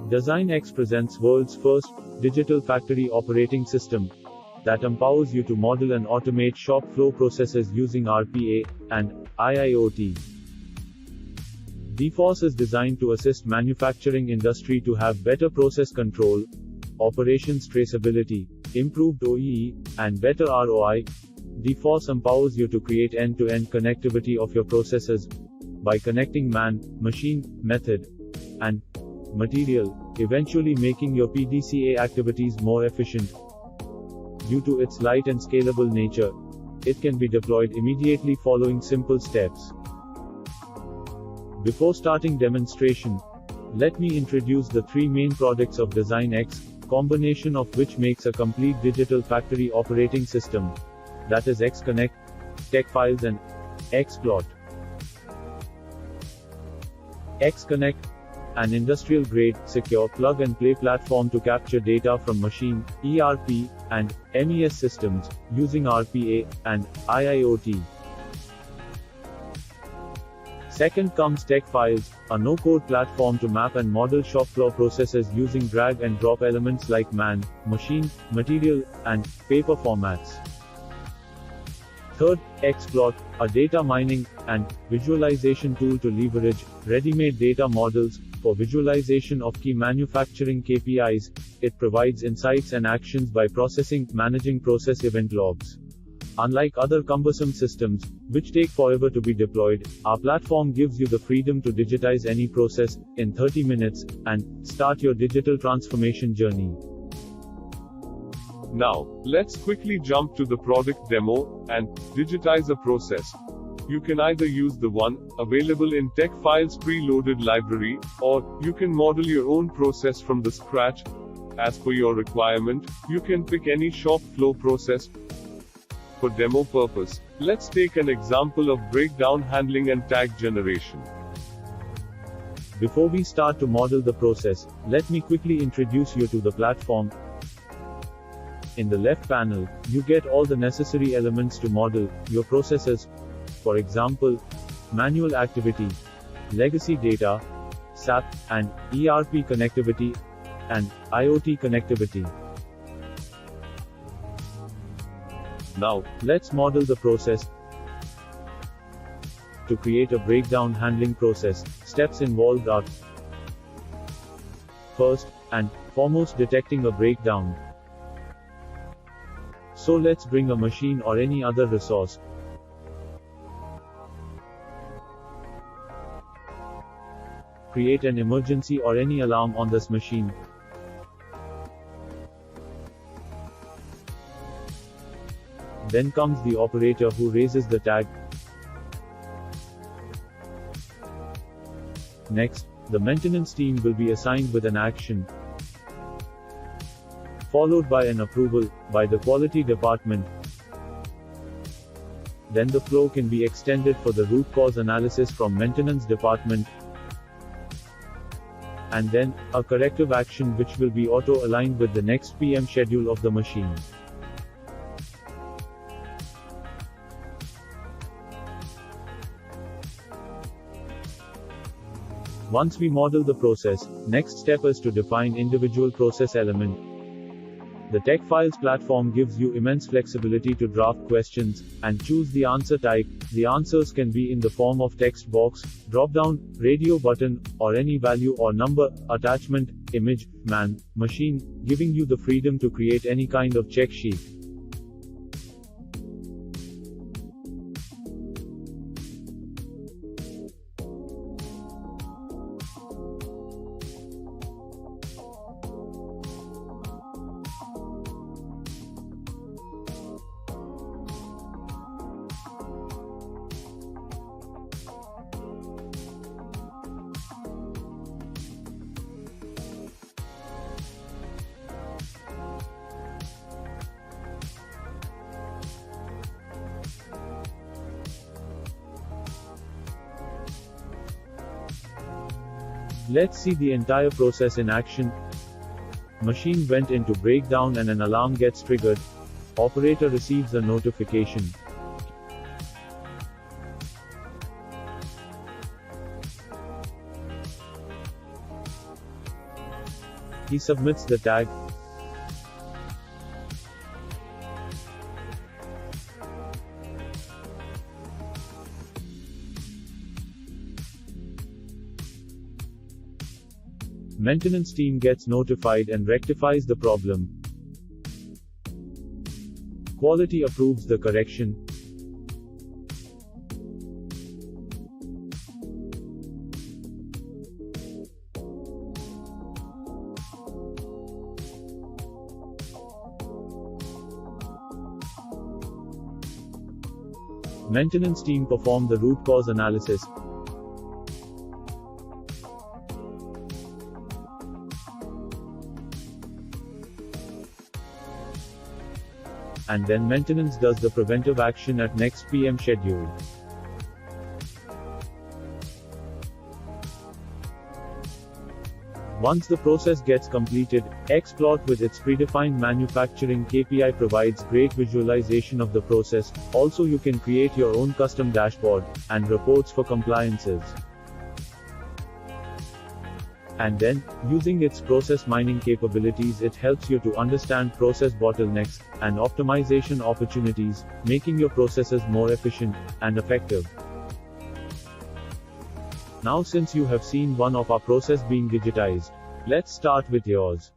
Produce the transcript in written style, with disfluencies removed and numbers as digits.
DesignX presents world's first digital factory operating system that empowers you to model and automate shop floor processes using RPA and IIoT. DFOS is designed to assist manufacturing industry to have better process control, operations traceability, improved OEE, and better ROI. DFOS empowers you to create end-to-end connectivity of your processes by connecting man, machine, method, and material, eventually making your PDCA activities more efficient. Due to its light and scalable nature, it can be deployed immediately following simple steps. Before starting demonstration, let me introduce the three main products of DesignX, combination of which makes a complete digital factory operating system, that is Xconnect, Techfiles and Xplot. Xconnect, an industrial-grade, secure plug-and-play platform to capture data from machine, ERP, and MES systems, using RPA and IIoT. Second comes Techfiles, a no-code platform to map and model shop floor processes using drag-and-drop elements like man, machine, material, and paper formats. Third, Xplot, a data mining and visualization tool to leverage ready-made data models for visualization of key manufacturing KPIs. It provides insights and actions by managing process event logs. Unlike other cumbersome systems, which take forever to be deployed, our platform gives you the freedom to digitize any process in 30 minutes and start your digital transformation journey. Now, let's quickly jump to the product demo and digitize a process. You can either use the one available in Techfiles preloaded library, or you can model your own process from the scratch. As per your requirement, you can pick any shop floor process. For demo purpose, let's take an example of breakdown handling and tag generation. Before we start to model the process, let me quickly introduce you to the platform. In the left panel, you get all the necessary elements to model your processes. For example, manual activity, legacy data, SAP and ERP connectivity, and IoT connectivity. Now, let's model the process. To create a breakdown handling process, steps involved are: first and foremost, detecting a breakdown. So let's bring a machine or any other resource. Create an emergency or any alarm on this machine. Then comes the operator who raises the tag. Next, the maintenance team will be assigned with an action, followed by an approval by the quality department. Then the flow can be extended for the root cause analysis from maintenance department, and then a corrective action which will be auto-aligned with the next PM schedule of the machine. Once we model the process, next step is to define individual process element. The Techfiles platform gives you immense flexibility to draft questions and choose the answer type. The answers can be in the form of text box, drop-down, radio button, or any value or number, attachment, image, man, machine, giving you the freedom to create any kind of check sheet. Let's see the entire process in action. Machine went into breakdown and an alarm gets triggered. Operator receives a notification. He submits the tag. Maintenance team gets notified and rectifies the problem. Quality approves the correction. Maintenance team perform the root cause analysis. And then maintenance does the preventive action at next PM schedule. Once the process gets completed, Xplot with its predefined manufacturing KPI provides great visualization of the process. Also, you can create your own custom dashboard and reports for compliances. And then, using its process mining capabilities, it helps you to understand process bottlenecks and optimization opportunities, making your processes more efficient and effective. Now, since you have seen one of our process being digitized, let's start with yours.